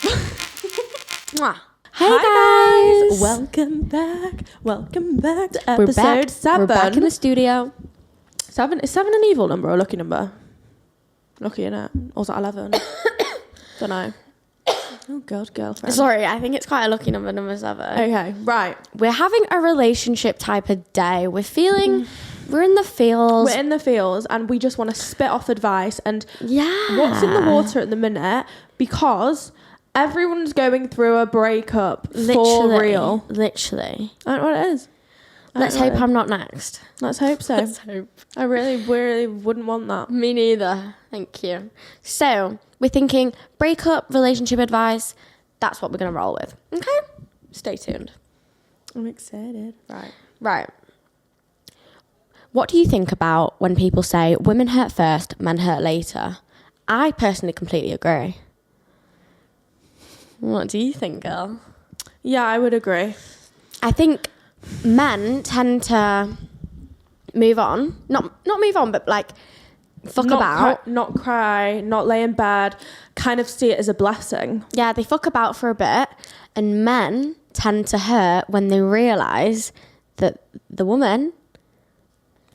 Mwah. Hi guys. Welcome back to episode 7. We're back in the studio. 7 is 7 an evil number or a lucky number? Lucky, innit? Or is that 11? Don't know. Oh god, girlfriend. Sorry, I think it's quite a lucky number 7. Okay, right. We're having a relationship type of day. We're feeling we're in the feels. We're in the fields and we just want to spit off advice and Yeah. what's in the water at the minute, because everyone's going through a breakup for real. Literally. I don't know what it is. Let's hope I'm not next. Let's hope so. Let's hope. I really wouldn't want that. Me neither. Thank you. So, we're thinking breakup, relationship advice. That's what we're going to roll with. Okay? Stay tuned. I'm excited. Right. What do you think about when people say women hurt first, men hurt later? I personally completely agree. What do you think, girl? Yeah, I would agree. I think men tend to move on. Not move on, but like fuck about. Not cry, not lay in bed, kind of see it as a blessing. Yeah, they fuck about for a bit, and men tend to hurt when they realise that the woman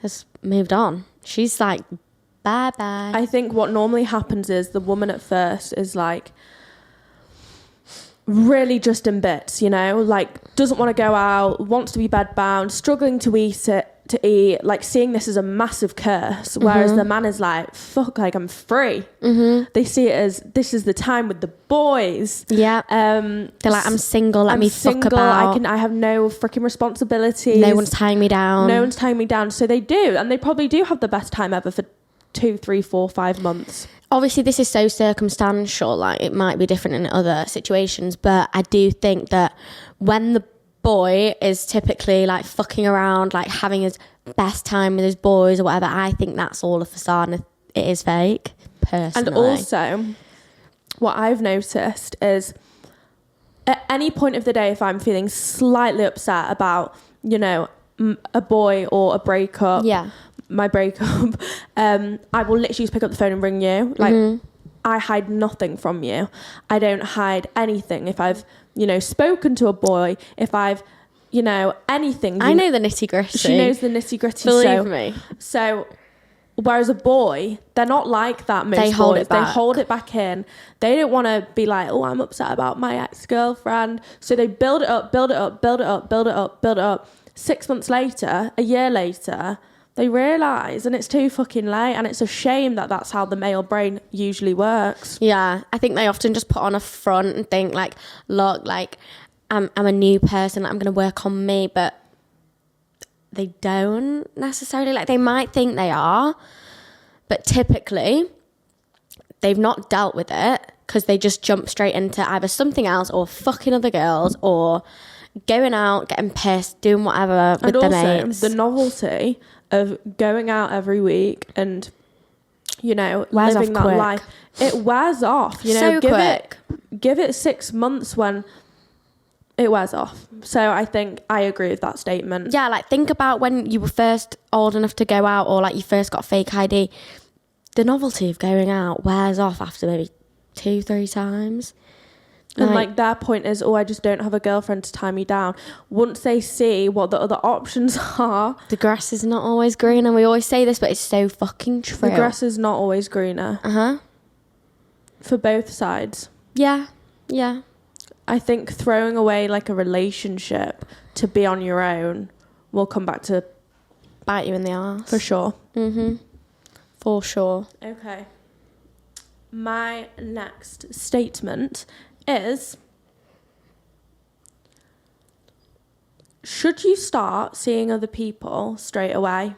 has moved on. She's like, bye-bye. I think what normally happens is the woman at first is like really just in bits, you know, like doesn't want to go out, wants to be bedbound, struggling to eat, like seeing this as a massive curse, whereas the man is like, fuck, like I'm free. They see it as this is the time with the boys. Yeah. They're like, I'm single, let me fuck about. I have no freaking responsibilities. No one's tying me down. So they do, and they probably do have the best time ever for 2, 3, 4, 5 months. Obviously, this is so circumstantial, like it might be different in other situations, but I do think that when the boy is typically like fucking around, like having his best time with his boys or whatever, I think that's all a facade and it is fake, personally. And also, what I've noticed is at any point of the day, if I'm feeling slightly upset about, you know, a boy or a breakup, my breakup, I will literally just pick up the phone and ring you. Like, I hide nothing from you. I don't hide anything. If I've, you know, spoken to a boy, if I've, you know, anything. I know the nitty gritty. She knows the nitty gritty. Believe me. So, whereas a boy, they're not like that. Most they hold boys. it back. They hold it back in. They don't want to be like, oh, I'm upset about my ex-girlfriend. So they build it up. 6 months later, a year later, they realise, and it's too fucking late, and it's a shame that that's how the male brain usually works. Yeah, I think they often just put on a front and think like, look, like I'm a new person, I'm going to work on me, but they don't necessarily. Like they might think they are, but typically they've not dealt with it because they just jump straight into either something else or fucking other girls or going out, getting pissed, doing whatever with their mates. The novelty of going out every week and, you know, wears living off that quick. life, it wears off. You know, So give it 6 months when it wears off. So I think I agree with that statement. Yeah, like think about when you were first old enough to go out or like you first got fake ID. The novelty of going out wears off after maybe 2-3 times. And like their point is, oh, I just don't have a girlfriend to tie me down. Once they see what the other options are, the grass is not always green, and we always say this, but it's so fucking true. The grass is not always greener. For both sides. Yeah. I think throwing away like a relationship to be on your own will come back to bite you in the arse. For sure. For sure. Okay. My next statement is, should you start seeing other people straight away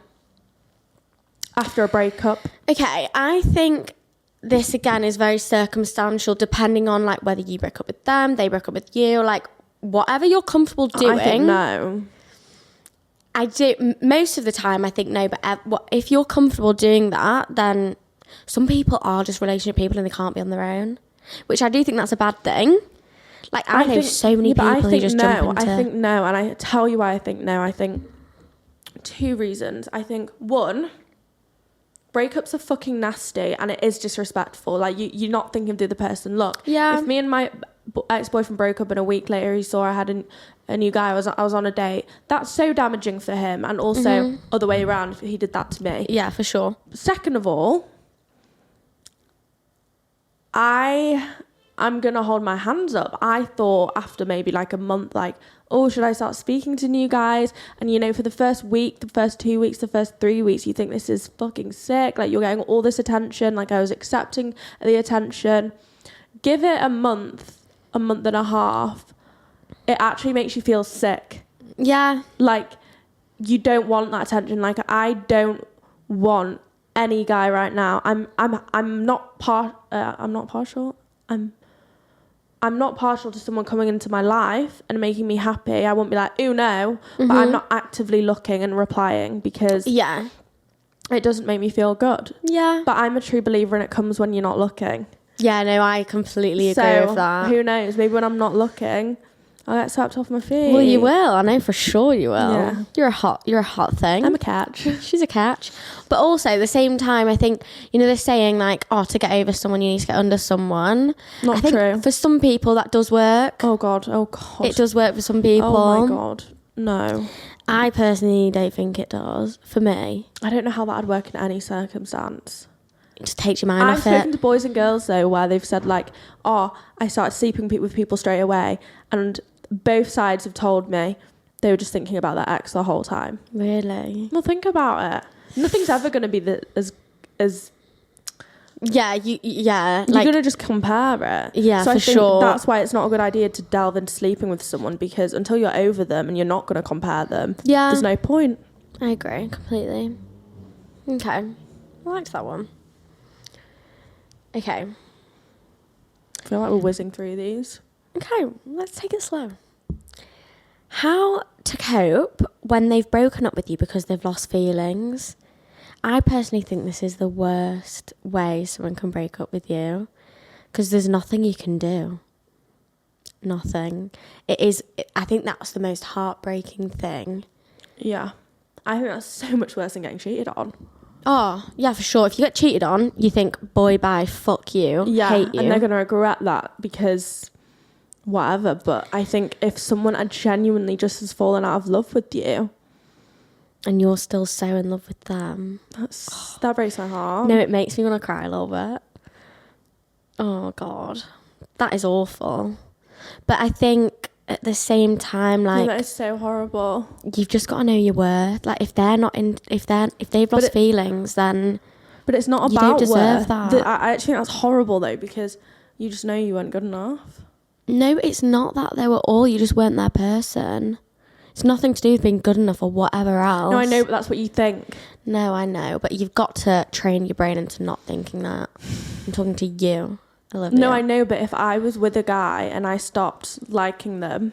after a breakup? Okay, I think this again is very circumstantial depending on like whether you break up with them, they break up with you, like whatever you're comfortable doing. I think no. I do most of the time. I think no, but if you're comfortable doing that, then some people are just relationship people and they can't be on their own, which I do think that's a bad thing. Like I know so many people who just jump into. I think no, and I tell you why I think no. I think 2 reasons. I think 1, breakups are fucking nasty and it is disrespectful. Like you're not thinking of the other person. Look, yeah. If me and my ex-boyfriend broke up and a week later he saw I had a new guy. I was on a date. That's so damaging for him, and also other way around if he did that to me. Yeah, for sure. Second of all, I'm gonna hold my hands up. I thought after maybe like a month, like, oh, should I start speaking to new guys? And you know, for the first week, the first 2 weeks, the first 3 weeks, you think this is fucking sick. Like, you're getting all this attention. Like, I was accepting the attention. Give it a month and a half. It actually makes you feel sick. Yeah. Like, you don't want that attention. Like, I don't want any guy right now. I'm not partial. I'm not partial to someone coming into my life and making me happy. I won't be like, oh no, but I'm not actively looking and replying because it doesn't make me feel good. Yeah. But I'm a true believer in it comes when you're not looking. Yeah, no, I completely agree with that. Who knows? Maybe when I'm not looking, I'll get swept off my feet. Well, you will. I know for sure you will. Yeah. You're a hot thing. I'm a catch. She's a catch. But also, at the same time, I think, you know, they're saying like, oh, to get over someone, you need to get under someone. Not I think true. For some people, that does work. Oh, God. It does work for some people. Oh, my God. No. I personally don't think it does. For me. I don't know how that would work in any circumstance. It just takes your mind I've off it. spoken to boys and girls, though, where they've said, like, oh, I started sleeping with people straight away. And both sides have told me they were just thinking about their ex the whole time. Really? Well, think about it. Nothing's ever going to be as Yeah, you're going to just compare it. Yeah, so for I think sure. that's why it's not a good idea to delve into sleeping with someone, because until you're over them and you're not going to compare them, there's no point. I agree completely. Okay. I liked that one. Okay. I feel like we're whizzing through these. Okay, let's take it slow. How to cope when they've broken up with you because they've lost feelings. I personally think this is the worst way someone can break up with you, because there's nothing you can do. Nothing. I think that's the most heartbreaking thing. Yeah. I think that's so much worse than getting cheated on. Oh, yeah, for sure. If you get cheated on, you think, boy, bye, fuck you, hate you. And they're going to regret that because whatever. But I think if someone genuinely just has fallen out of love with you, and you're still so in love with them, that breaks my heart. No, it makes me want to cry a little bit. Oh, God. That is awful. But I think at the same time, like, that is so horrible. You've just got to know your worth. Like, if they've lost feelings, then but it's not about you don't deserve worth. that. I actually think that's horrible though, because you just know you weren't good enough. No, it's not that they were all. You just weren't their person. It's nothing to do with being good enough or whatever else. No, I know, but that's what you think. No, I know, but you've got to train your brain into not thinking that. I'm talking to you, Olivia. No, I know, but if I was with a guy and I stopped liking them,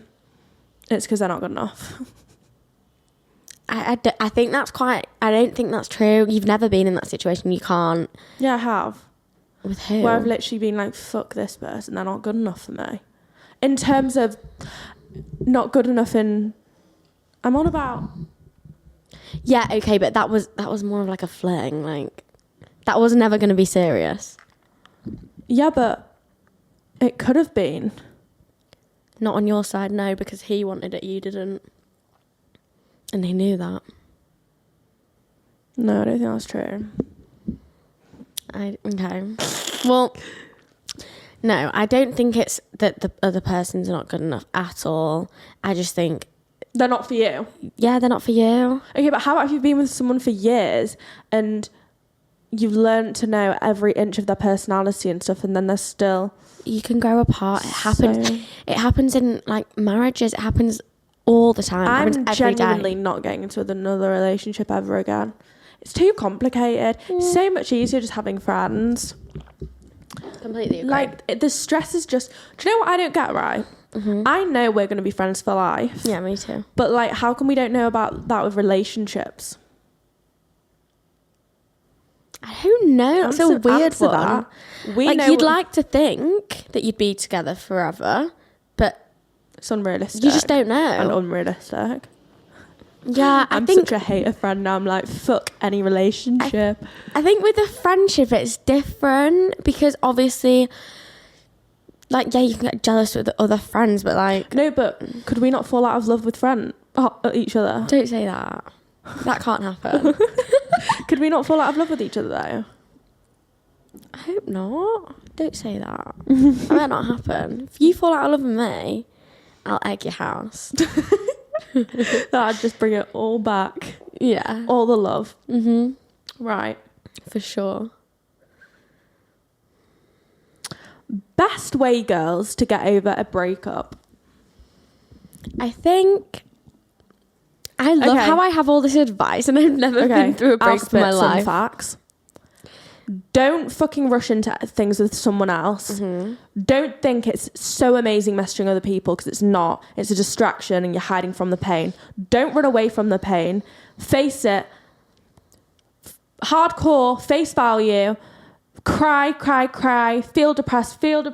it's because they're not good enough. I think that's quite... I don't think that's true. You've never been in that situation. You can't. Yeah, I have. With who? Where I've literally been like, fuck this person, they're not good enough for me. In terms of not good enough in... I'm on about... Yeah, okay, but that was more of like a fling. Like, that was never going to be serious. Yeah, but it could have been. Not on your side, no, because he wanted it, you didn't. And he knew that. No, I don't think that's true. Okay. Well, no, I don't think it's that the other person's not good enough at all. I just think... They're not for you. Yeah, they're not for you. Okay, but how about if you've been with someone for years and you've learned to know every inch of their personality and stuff, and then they're still... You can grow apart. It happens. It happens in like marriages. It happens all the time. I'm genuinely not getting into another relationship ever again. It's too complicated. It's so much easier just having friends. Completely agree. Like, the stress is just... Do you know what I don't get, right? Mm-hmm. I know we're going to be friends for life. Yeah, me too. But, like, how come we don't know about that with relationships? I don't know. That's a weird one. That. You'd like to think that you'd be together forever, but... It's unrealistic. You just don't know. And unrealistic. Yeah, I'm such a hater friend now. I'm like, fuck any relationship. I think with a friendship, it's different because obviously Like, yeah, you can get jealous with other friends, but like... No, but could we not fall out of love with each other? Don't say that. That can't happen. Could we not fall out of love with each other, though? I hope not. Don't say that. That might not happen. If you fall out of love with me, I'll egg your house. That'd just bring it all back. Yeah. All the love. Mm-hmm. Right. For sure. Best way, girls, to get over a breakup. I think... I love how I have all this advice and I've never been through a breakup in my life. Facts. Don't fucking rush into things with someone else. Mm-hmm. Don't think it's so amazing messaging other people, because it's not. It's a distraction and you're hiding from the pain. Don't run away from the pain. Face it. Hardcore, face value. Cry. Feel depressed. Feel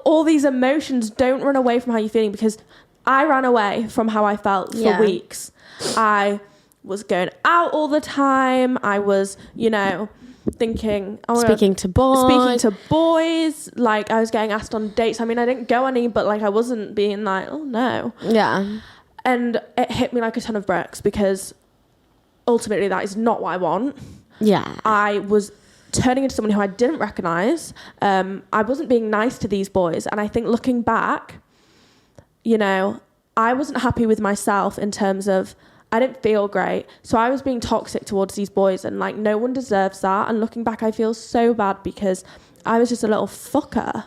all these emotions. Don't run away from how you're feeling, because I ran away from how I felt for weeks. I was going out all the time. I was, thinking... Speaking to boys. Like, I was getting asked on dates. I mean, I didn't go any, but, like, I wasn't being like, oh, no. Yeah. And it hit me like a ton of bricks, because ultimately that is not what I want. Yeah. I was turning into someone who I didn't recognise. I wasn't being nice to these boys. And I think looking back, I wasn't happy with myself in terms of... I didn't feel great. So I was being toxic towards these boys, and like, no one deserves that. And looking back, I feel so bad, because I was just a little fucker.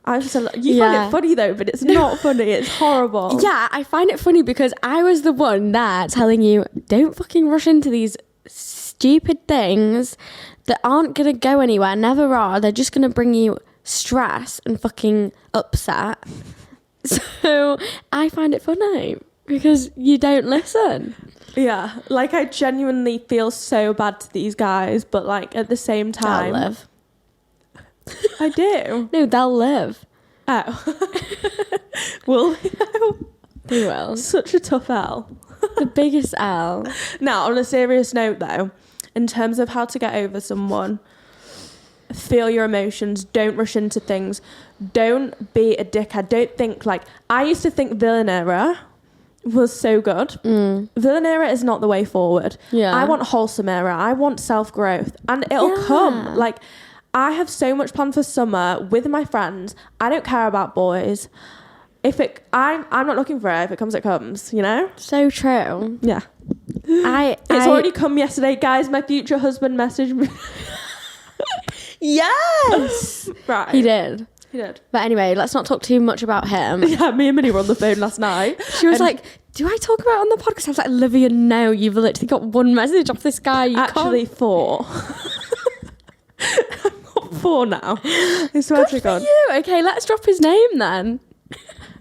I was just you find it funny though, but it's not funny. It's horrible. Yeah, I find it funny because I was the one there telling you, don't fucking rush into these stupid things that aren't going to go anywhere, never are. They're just going to bring you stress and fucking upset. So I find it funny. Because you don't listen. Yeah. Like, I genuinely feel so bad to these guys, but like at the same time... They'll live. I do. No, they'll live. Oh. Will they will. Such a tough L. The biggest L. Now, on a serious note though, in terms of how to get over someone, feel your emotions, don't rush into things, don't be a dickhead, don't think like... I used to think Villanera was so good. Villanera is not the way forward. Yeah. I want wholesome era. I want self-growth, and it'll come. Like, I have so much planned for summer with my friends. I don't care about boys. I'm not looking for it. If it comes, it comes, So true. Yeah. It's already come yesterday, guys. My future husband messaged me. Yes. Right. He did. But anyway, let's not talk too much about him. Yeah, me and Minnie were on the phone last night. She was like, do I talk about it on the podcast? I was like, Olivia, no, you've literally got one message off this guy. You Actually, can't. 4. I've got 4 now. I swear to God. You. Okay, let's drop his name then.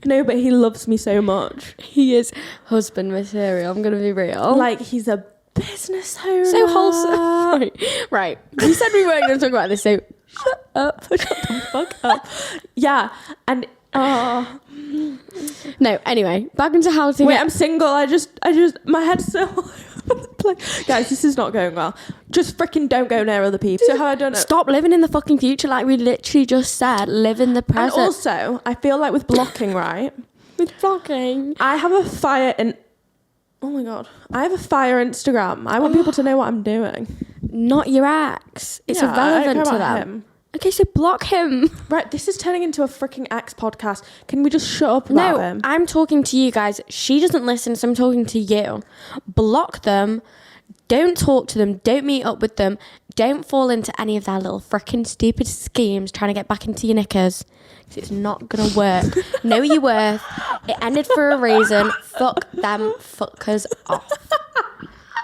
No, but he loves me so much. He is husband material. I'm going to be real. Like, he's a business owner. So wholesome. Right. We said we weren't going to talk about this, so... Shut up. Shut the fuck up. Yeah. And no, anyway, back into how to I'm single. I just my head's so guys, this is not going well. Just freaking don't go near other people. So how I don't know. Stop living in the fucking future, like we literally just said. Live in the present. And also, I feel like with blocking, right? With blocking. I have a fire in... Oh my God. I have a fire Instagram. I want people to know what I'm doing. Not your ex. It's irrelevant to them. Him. Okay, so block him. Right, this is turning into a freaking ex podcast. Can we just shut up about him? I'm talking to you guys. She doesn't listen, so I'm talking to you. Block them. Don't talk to them. Don't meet up with them. Don't fall into any of their little freaking stupid schemes trying to get back into your knickers. Because it's not going to work. Know your worth. It ended for a reason. Fuck them fuckers off.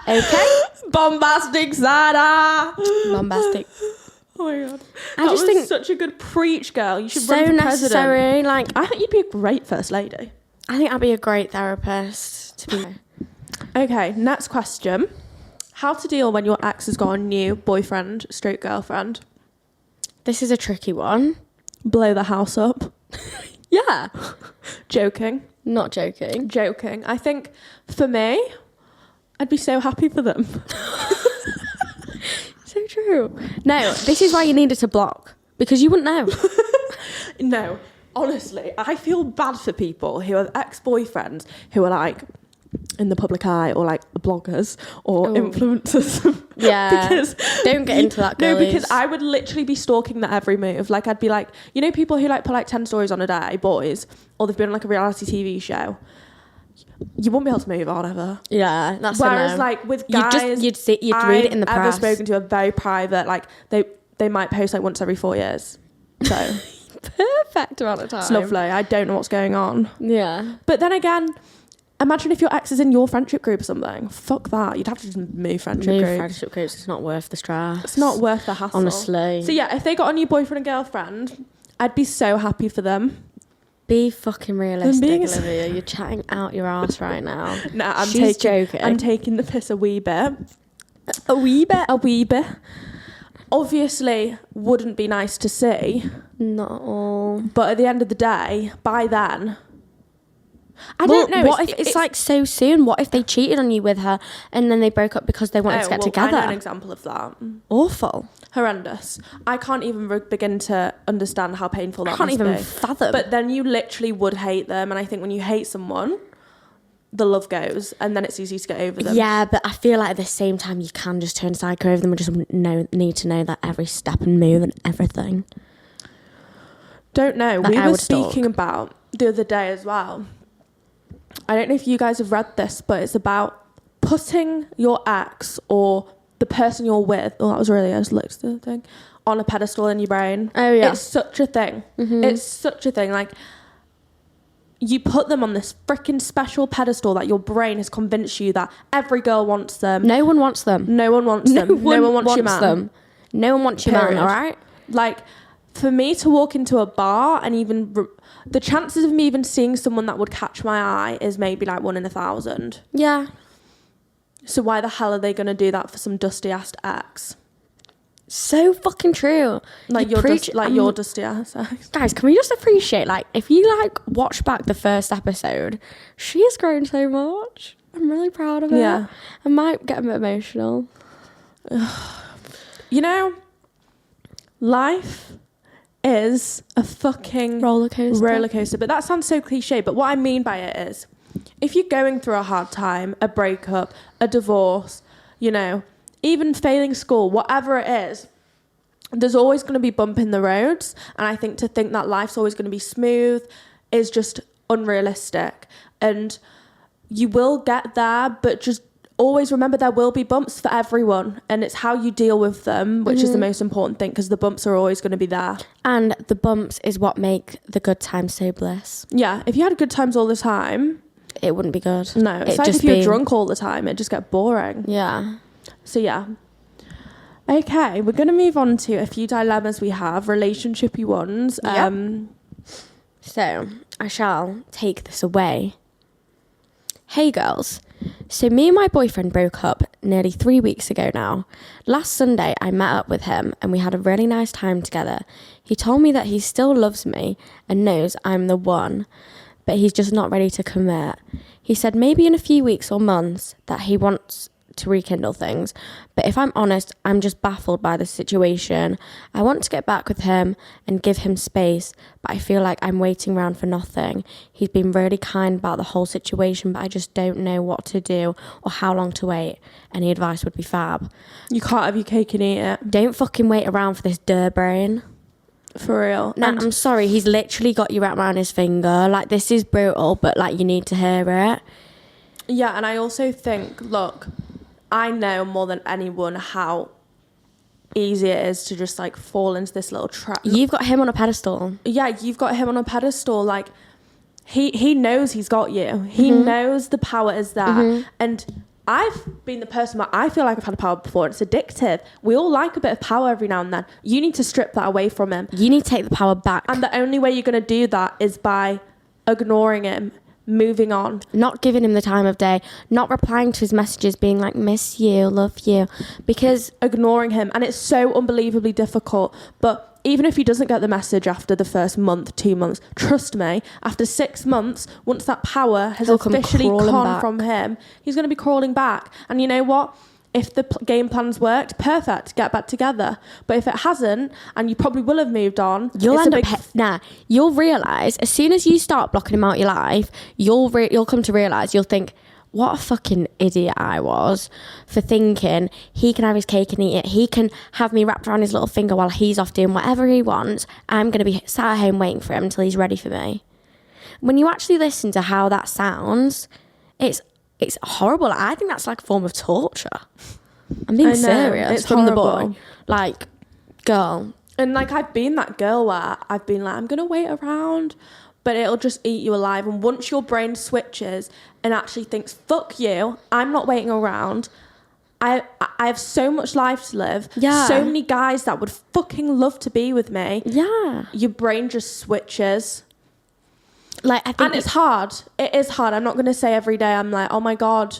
Okay? Bombastic Zara. Bombastic. Oh my God. I just think such a good preach, girl. You should so run for necessary. president. Like, I think you'd be a great first lady. I think I'd be a great therapist. To be Okay, next question. How to deal when your ex has got a new boyfriend, straight girlfriend? This is a tricky one. Blow the house up. Yeah. Joking. Not joking. Joking. I think for me, I'd be so happy for them. So true. No, this is why you needed to block. Because you wouldn't know. No, honestly, I feel bad for people who have ex-boyfriends who are like in the public eye, or like bloggers or influencers. Yeah. Because don't get into that, girlies. No, because I would literally be stalking that every move. Like, I'd be like, you know, people who like put like 10 stories on a day, boys, or they've been on like a reality TV show. You won't be able to move on ever. Yeah, that's whereas like with guys, you'd read it in the press. I've ever spoken to a very private, like they might post like once every 4 years. So perfect amount of time. It's lovely. I don't know what's going on. Yeah. But then again, imagine if your ex is in your friendship group or something. Fuck that. You'd have to just move friendship groups. It's not worth the stress. It's not worth the hassle. Honestly. So yeah, if they got a new boyfriend and girlfriend, I'd be so happy for them. Be fucking realistic, Olivia. You're chatting out your ass right now. Nah, She's joking. I'm taking the piss a wee bit. A wee bit. Obviously, wouldn't be nice to see. Not at all. But at the end of the day, by then, I don't know. What if it's like so soon? What if they cheated on you with her and then they broke up because they wanted to get together? I know an example of that. Awful. Horrendous. I can't even begin to understand how painful that must be. I can't even fathom. But then you literally would hate them. And I think when you hate someone, the love goes, and then it's easy to get over them. Yeah, but I feel like at the same time you can just turn psycho over them and just need to know that every step and move and everything. Don't know. We were speaking about the other day as well. I don't know if you guys have read this, but it's about putting your ex or the person you're with, that was really, I just looked at the thing, on a pedestal in your brain. Oh yeah. It's such a thing. Mm-hmm. It's such a thing. Like, you put them on this freaking special pedestal that your brain has convinced you that every girl wants them. No one wants them. No one wants them. No one wants your man. Them. No one wants your man, all right? Like, for me to walk into a bar and even... the chances of me even seeing someone that would catch my eye is maybe like 1 in 1,000. Yeah. So why the hell are they going to do that for some dusty-ass ex? So fucking true. Like your dusty ass ex. Guys, can we just appreciate, like, if you like watch back the first episode, she has grown so much. I'm really proud of her. Yeah. I might get a bit emotional. You know, life is a fucking roller coaster. But that sounds so cliche. But what I mean by it is, if you're going through a hard time, a breakup, a divorce, you know, even failing school, whatever it is, there's always going to be bump in the roads. And I think to think that life's always going to be smooth is just unrealistic. And you will get there, but just always remember there will be bumps for everyone. And it's how you deal with them, which is the most important thing, because the bumps are always going to be there. And the bumps is what make the good times so bliss. Yeah, if you had good times all the time, it wouldn't be good. No, it's like if you were drunk all the time, it'd just get boring. Yeah. So yeah. Okay, we're going to move on to a few dilemmas we have, relationshipy ones. Yep. So I shall take this away. Hey girls. So me and my boyfriend broke up nearly 3 weeks ago now. Last Sunday I met up with him and we had a really nice time together. He told me that he still loves me and knows I'm the one, but he's just not ready to commit. He said maybe in a few weeks or months that he wants to rekindle things, but if I'm honest, I'm just baffled by the situation. I want to get back with him and give him space, but I feel like I'm waiting around for nothing. He's been really kind about the whole situation, but I just don't know what to do or how long to wait. Any advice would be fab. You can't have your cake and eat it. Don't fucking wait around for this brain. For real. Nah, I'm sorry, he's literally got you wrapped around his finger. Like, this is brutal, but like, you need to hear it. Yeah, and I also think, look, I know more than anyone how easy it is to just like fall into this little trap. You've got him on a pedestal. Yeah, you've got him on a pedestal. Like, he knows he's got you. He knows the power is there. And I've been the person where I feel like I've had power before. It's addictive. We all like a bit of power every now and then. You need to strip that away from him. You need to take the power back. And the only way you're going to do that is by ignoring him. Moving on. Not giving him the time of day. Not replying to his messages, being like, miss you, love you. Because ignoring him. And it's so unbelievably difficult. But even if he doesn't get the message after the first month, 2 months, trust me, after 6 months, once that power has officially gone from him, he's going to be crawling back. And you know what? if the game plan's worked, perfect, get back together. But if it hasn't, and you probably will have moved on, you'll end up you'll realise as soon as you start blocking him out your life, you'll come to realise, you'll think, what a fucking idiot I was for thinking he can have his cake and eat it. He can have me wrapped around his little finger while he's off doing whatever he wants. I'm going to be sat at home waiting for him until he's ready for me. When you actually listen to how that sounds, it's horrible. I think that's like a form of torture. I'm being serious. It's from horrible. The boy. Like, girl. And like, I've been that girl where I've been like, I'm going to wait around, but it'll just eat you alive. And once your brain switches and actually thinks, fuck you, I'm not waiting around. I have so much life to live. Yeah. So many guys that would fucking love to be with me. Yeah. Your brain just switches. Like, I think, and it's hard. It is hard. I'm not going to say every day I'm like, oh my God,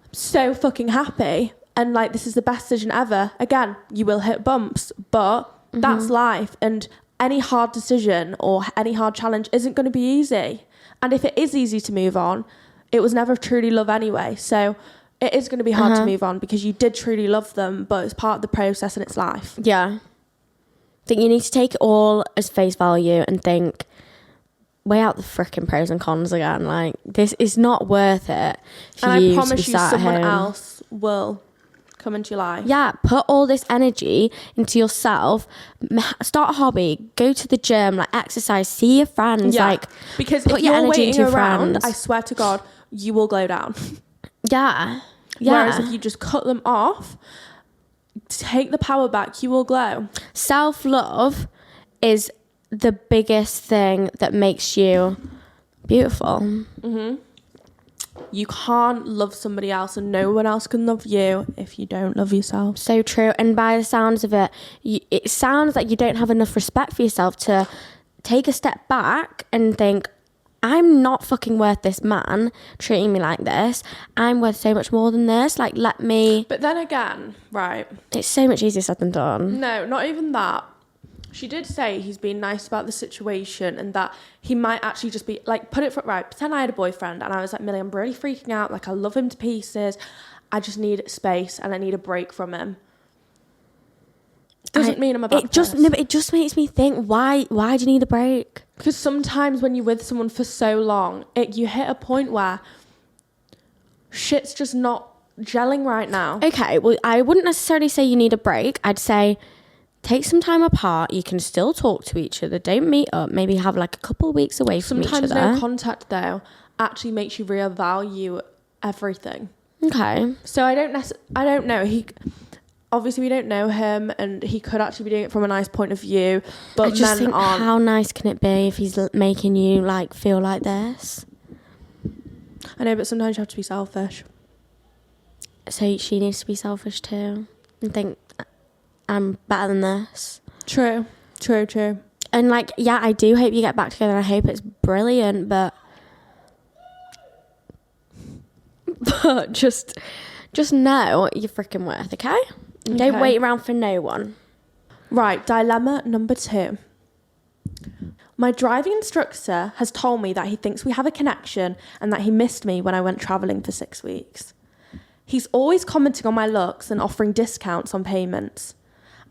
I'm so fucking happy. And like, this is the best decision ever. Again, you will hit bumps, but that's life. And any hard decision or any hard challenge isn't going to be easy. And if it is easy to move on, it was never truly love anyway. So it is going to be hard to move on because you did truly love them, but it's part of the process and it's life. Yeah. I think you need to take it all as face value and think, weigh out the freaking pros and cons again. Like, this is not worth it. And I promise you someone else will come into your life. Yeah, put all this energy into yourself. Start a hobby. Go to the gym. Like, exercise. See your friends. Yeah. Like, because put if your you're energy waiting into your around, friends. I swear to God, you will glow down. Yeah. Whereas if you just cut them off, take the power back, you will glow. Self-love is the biggest thing that makes you beautiful. Mm-hmm. You can't love somebody else and no one else can love you if you don't love yourself. So true. And by the sounds of it, it sounds like you don't have enough respect for yourself to take a step back and think, I'm not fucking worth this man treating me like this. I'm worth so much more than this. Like, let me... But then again, right. It's so much easier said than done. No, not even that. She did say he's been nice about the situation and that he might actually just be like, pretend I had a boyfriend and I was like, Millie, I'm really freaking out. Like, I love him to pieces. I just need space and I need a break from him. Doesn't mean I'm a bad person. No, but it just makes me think, why do you need a break? Because sometimes when you're with someone for so long, you hit a point where shit's just not gelling right now. Okay, well, I wouldn't necessarily say you need a break. I'd say take some time apart. You can still talk to each other. Don't meet up. Maybe have like a couple of weeks away from each other. Sometimes no contact, though, actually makes you reevaluate everything. Okay. So I don't know. Obviously, we don't know him, and he could actually be doing it from a nice point of view. But I just think, how nice can it be if he's making you like feel like this? I know, but sometimes you have to be selfish. So she needs to be selfish too, and think I'm better than this. True. And like, yeah, I do hope you get back together. I hope it's brilliant, but just know you're freaking worth, okay? Don't wait around for no one. Right, dilemma number 2. My driving instructor has told me that he thinks we have a connection and that he missed me when I went travelling for 6 weeks. He's always commenting on my looks and offering discounts on payments.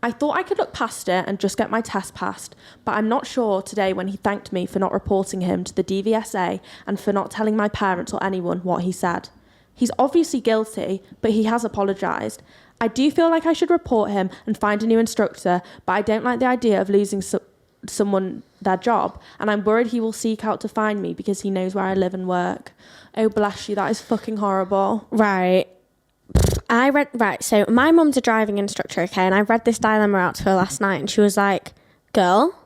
I thought I could look past it and just get my test passed, but I'm not sure today when he thanked me for not reporting him to the DVSA and for not telling my parents or anyone what he said. He's obviously guilty, but he has apologised. I do feel like I should report him and find a new instructor, but I don't like the idea of losing someone their job, and I'm worried he will seek out to find me because he knows where I live and work. Oh, bless you, that is fucking horrible. Right. So my mum's a driving instructor, okay, and I read this dilemma out to her last night, and she was like, girl,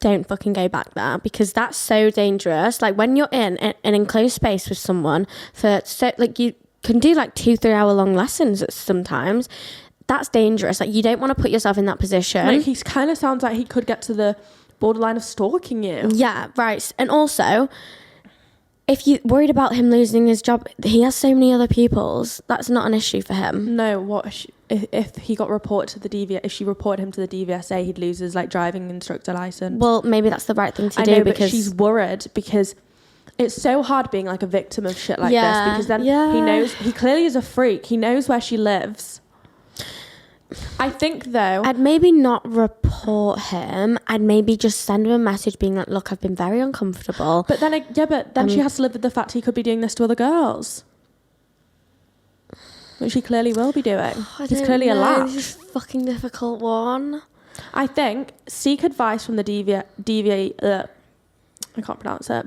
don't fucking go back there, because that's so dangerous. Like, when you're in an enclosed space with someone you can do like 2-3 hour long lessons sometimes. That's dangerous. Like, you don't want to put yourself in that position. Like, he kind of sounds like he could get to the borderline of stalking you. Yeah, right. And also, if you're worried about him losing his job, he has so many other pupils. That's not an issue for him. No, if he got reported to the if she reported him to the DVSA, he'd lose his like driving instructor license. Well, maybe that's the right thing to do, because but she's worried because it's so hard being like a victim of shit like this, because then he clearly is a freak. He knows where she lives. I think though, I'd maybe not report him. I'd maybe just send him a message being like, look, I've been very uncomfortable. But then she has to live with the fact he could be doing this to other girls, which he clearly will be doing. He's clearly a latch. This is a fucking difficult one. I think seek advice from the I can't pronounce it,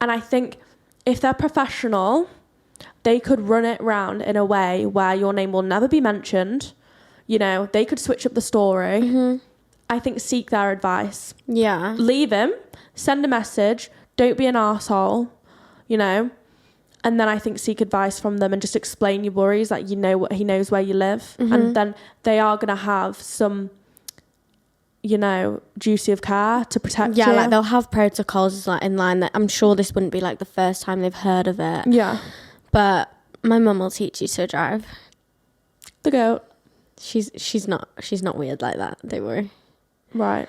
and I think if they're professional, they could run it round in a way where your name will never be mentioned. You know, they could switch up the story. Mm-hmm. I think seek their advice. Yeah. Leave him, send a message, don't be an arsehole, you know. And then I think seek advice from them and just explain your worries, that you know what he knows where you live. Mm-hmm. And then they are going to have some, you know, duty of care to protect you. Yeah, like they'll have protocols like in line that I'm sure this wouldn't be like the first time they've heard of it. Yeah. But my mum will teach you to drive. The goat. She's not weird like that, don't worry. Right.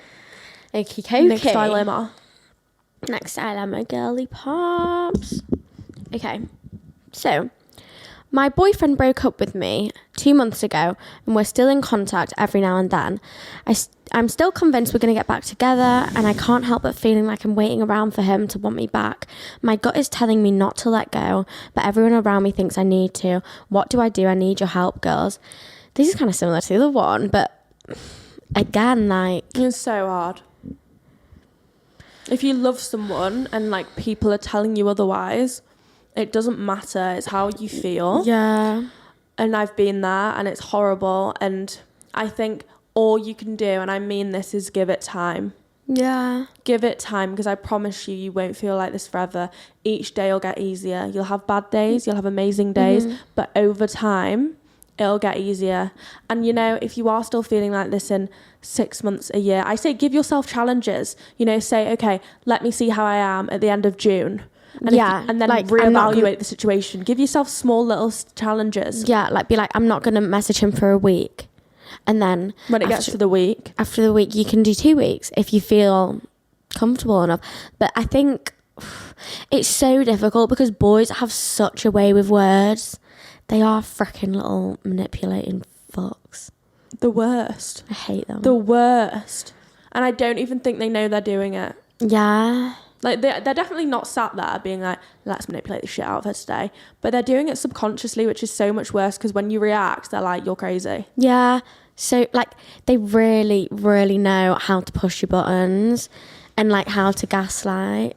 Okay. Next dilemma, girly pops. Okay. So, my boyfriend broke up with me 2 months ago and we're still in contact every now and then. I'm still convinced we're going to get back together, and I can't help but feeling like I'm waiting around for him to want me back. My gut is telling me not to let go, but everyone around me thinks I need to. What do? I need your help, girls. This is kind of similar to the other one, but again, like... It's so hard. If you love someone and, like, people are telling you otherwise, it doesn't matter. It's how you feel. Yeah. And I've been there, and it's horrible. And I think all you can do, and I mean this, is give it time. Yeah. Give it time, because I promise you, you won't feel like this forever. Each day will get easier. You'll have bad days. You'll have amazing days. Mm-hmm. But over time... it'll get easier. And you know, if you are still feeling like this in 6 months, a year, I say give yourself challenges. You know, say, okay, let me see how I am at the end of June. And and then like, reevaluate the situation. Give yourself small little challenges. Yeah, like be like, I'm not going to message him for a week. And then when it gets to the week, after the week, you can do 2 weeks if you feel comfortable enough. But I think it's so difficult because boys have such a way with words. They are freaking little manipulating fucks. The worst. I hate them. The worst. And I don't even think they know they're doing it. Yeah. Like, they're definitely not sat there being like, let's manipulate the shit out of her today. But they're doing it subconsciously, which is so much worse, because when you react, they're like, you're crazy. Yeah. So, like, they really, really know how to push your buttons and, like, how to gaslight.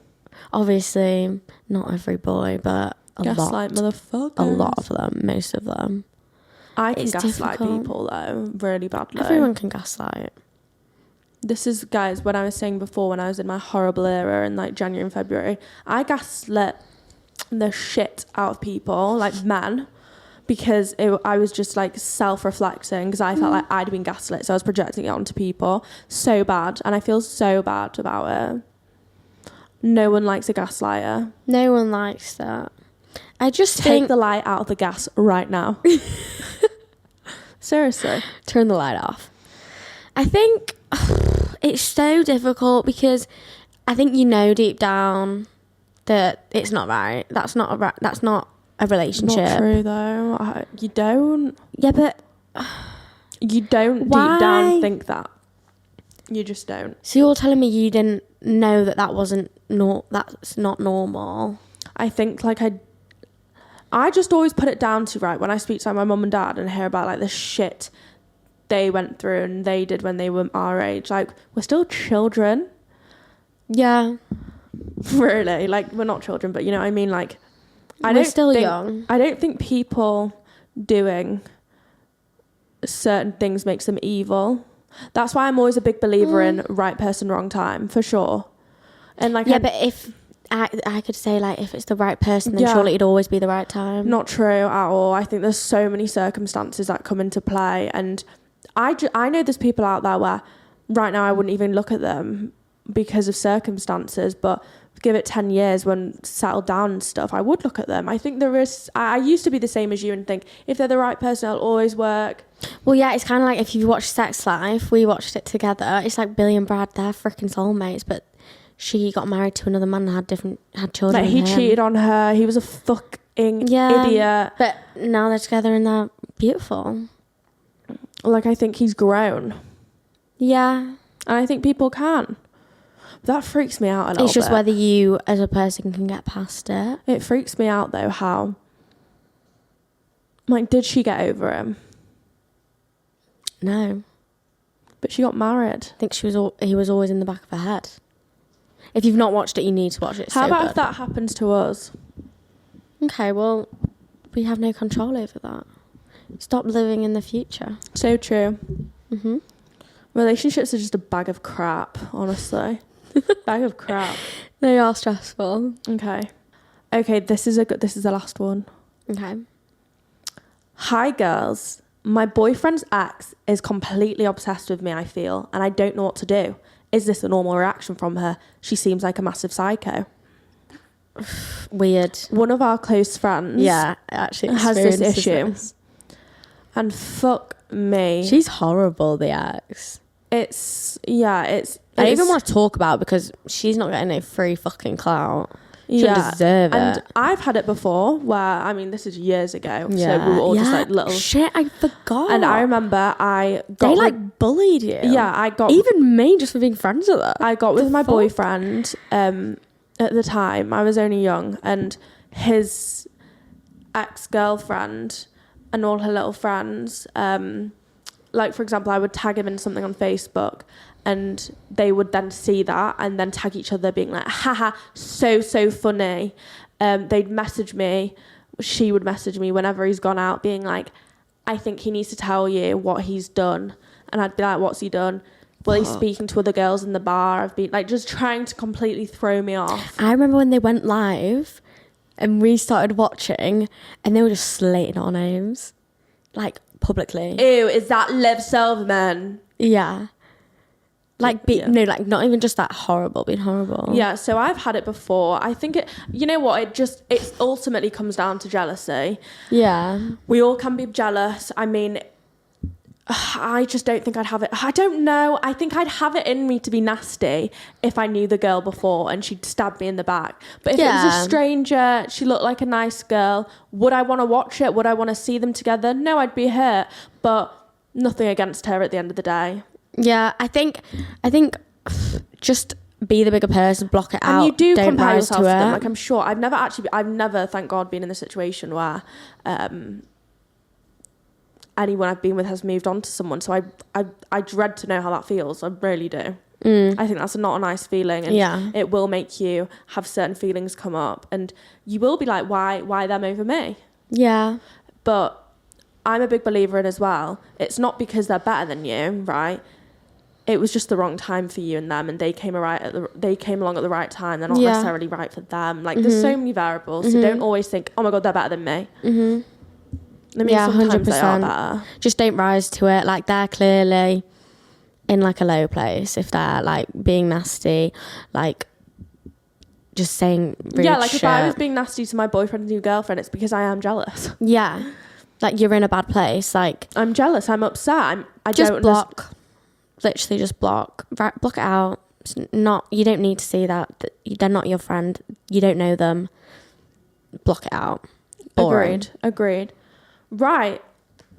Obviously, not every boy, but... gaslight motherfuckers. A lot of them, most of them. I can gaslight people though, really badly. Everyone can gaslight. This is, guys, when I was saying before, when I was in my horrible era in like January and February, I gaslit the shit out of people, like men, because I was just like self-reflecting, because I felt like I'd been gaslit, so I was projecting it onto people so bad, and I feel so bad about it. No one likes a gaslighter. No one likes that. I just take the light out of the gas right now. Seriously. Turn the light off. I think it's so difficult because I think you know deep down that it's not right. That's not a relationship. Not true though. You don't. Yeah, but you don't deep down think that. You just don't. So you're telling me you didn't know that wasn't that's not normal? I think like I just always put it down to, right, when I speak to like, my mum and dad and hear about like the shit they went through and they did when they were our age, like we're still children. Yeah. Really, like we're not children, but you know what I mean, like we're still young. I don't think people doing certain things makes them evil. That's why I'm always a big believer in right person, wrong time, for sure. And like but if I could say like if it's the right person, then surely it'd always be the right time. Not true at all. I think there's so many circumstances that come into play, and I know there's people out there where right now I wouldn't even look at them because of circumstances, but give it 10 years when settled down and stuff, I would look at them. I think there is, I used to be the same as you and think if they're the right person, it'll always work. Well, yeah, it's kind of like if you watch Sex Life, we watched it together. It's like Billy and Brad, they're freaking soulmates, but she got married to another man and had children. Like, he cheated on her. He was a fucking idiot. But now they're together and they're beautiful. Like, I think he's grown. Yeah. And I think people can. That freaks me out a little bit. It's just whether you, as a person, can get past it. It freaks me out, though, how... Like, did she get over him? No. But she got married. I think he was always in the back of her head. If you've not watched it, you need to watch it. It's How so about good. if that happens to us? Okay, well, we have no control over that. Stop living in the future. So true. Mm-hmm. Relationships are just a bag of crap, honestly. Bag of crap. They are stressful. Okay, this is the last one. Okay. Hi, girls. My boyfriend's ex is completely obsessed with me, I feel, and I don't know what to do. Is this a normal reaction from her? She seems like a massive psycho. Weird. One of our close friends actually has this issue. And fuck me. She's horrible, the ex. I don't even want to talk about it because she's not getting no free fucking clout. She doesn't deserve it. And I've had it before where, I mean, this is years ago. So we were all just like little... Shit, I forgot. And I remember They like bullied you. Yeah, I got... Even me, just for being friends with her. I got with my boyfriend at the time. I was only young. And his ex-girlfriend and all her little friends... like, for example, I would tag him in something on Facebook and they would then see that and then tag each other being like, haha, so funny. They'd message me. She would message me whenever he's gone out being like, I think he needs to tell you what he's done. And I'd be like, what's he done? Well, he's speaking to other girls in the bar. I've been like just trying to completely throw me off. I remember when they went live and we started watching and they were just slating our names. Like, publicly. Ew, is that Liv Silverman? Yeah. Like, like, not even just that horrible, being horrible. Yeah, so I've had it before. I think you know what, it ultimately comes down to jealousy. Yeah. We all can be jealous. I mean, I just don't think I'd have it. I don't know. I think I'd have it in me to be nasty if I knew the girl before and she'd stab me in the back. But if it was a stranger, she looked like a nice girl, would I want to watch it? Would I want to see them together? No, I'd be hurt. But nothing against her at the end of the day. Yeah, I think just be the bigger person, block it out. And you do don't compare rise yourself to them. it. Like, I'm sure I've never, thank God, been in the situation where anyone I've been with has moved on to someone. So I dread to know how that feels. I really do. I think that's not a nice feeling. And it will make you have certain feelings come up. And you will be like, why them over me? Yeah. But I'm a big believer in as well. It's not because they're better than you, right? It was just the wrong time for you and them, and they came along at the right time. They're not necessarily right for them. Like, there's so many variables. So don't always think, oh my God, they're better than me. I mean, sometimes 100%. They are better. Just don't rise to it. Like, they're clearly in like a low place. If they're like being nasty, like just saying rude like shit. If I was being nasty to my boyfriend's new girlfriend, it's because I am jealous. Yeah, like you're in a bad place. Like, I'm jealous. I'm upset. I just don't block. Literally just block. Right, block it out. It's not. You don't need to see that. They're not your friend. You don't know them. Block it out. Boring. Agreed. Right.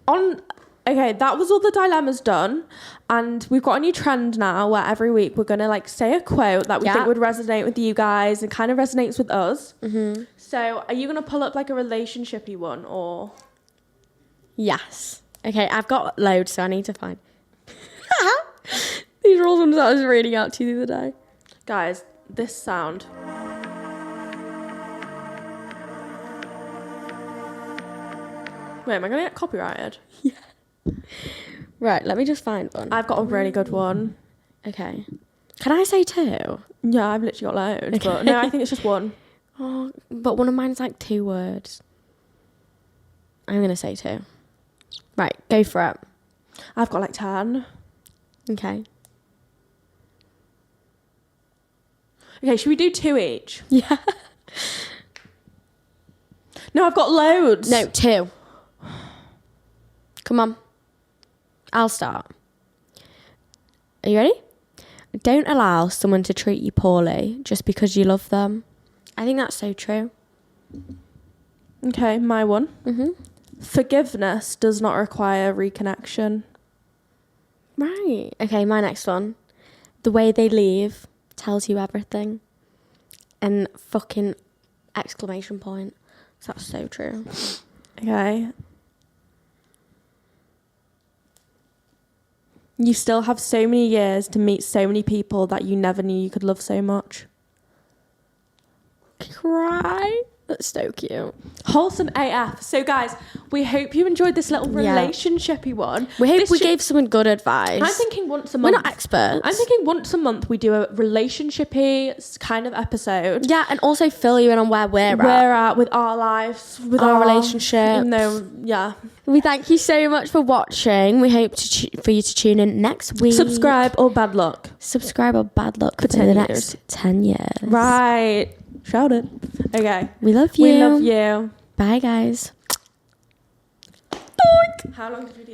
Okay, that was all the dilemmas done. And we've got a new trend now where every week we're going to like say a quote that we think would resonate with you guys and kind of resonates with us. Mm-hmm. So are you going to pull up like a relationshipy one or? Yes. Okay, I've got loads, so I need to find. These are all ones that I was reading out to you the other day. Guys, this sound. Wait, am I going to get copyrighted? Yeah. Right, let me just find one. I've got a really good one. Okay. Can I say two? Yeah, I've literally got loads. Okay. But no, I think it's just one. Oh, but one of mine's like 2 words. I'm going to say 2. Right, go for it. I've got like 10. Okay. Okay, should we do 2 each? Yeah. No, I've got loads. No, 2. Come on. I'll start. Are you ready? don't allow someone to treat you poorly just because you love them. I think that's so true. Okay, my one. Forgiveness does not require reconnection. Right. Okay, my next one. The way they leave tells you everything. And fucking exclamation point. So that's so true. Okay. You still have so many years to meet so many people that you never knew you could love so much. Cry. That's so cute. Wholesome AF. So guys, we hope you enjoyed this little relationshipy one. We hope we gave someone good advice. I'm thinking once a month. We're not experts. I'm thinking once a month we do a relationshipy kind of episode. Yeah, and also fill you in on where we're at with our lives, with our relationships. Yeah. We thank you so much for watching. We hope for you to tune in next week. Subscribe or bad luck. Subscribe or bad luck for the next 10 years. Right. Shout it. Okay. We love you. We love you. Bye, guys. How long did we do?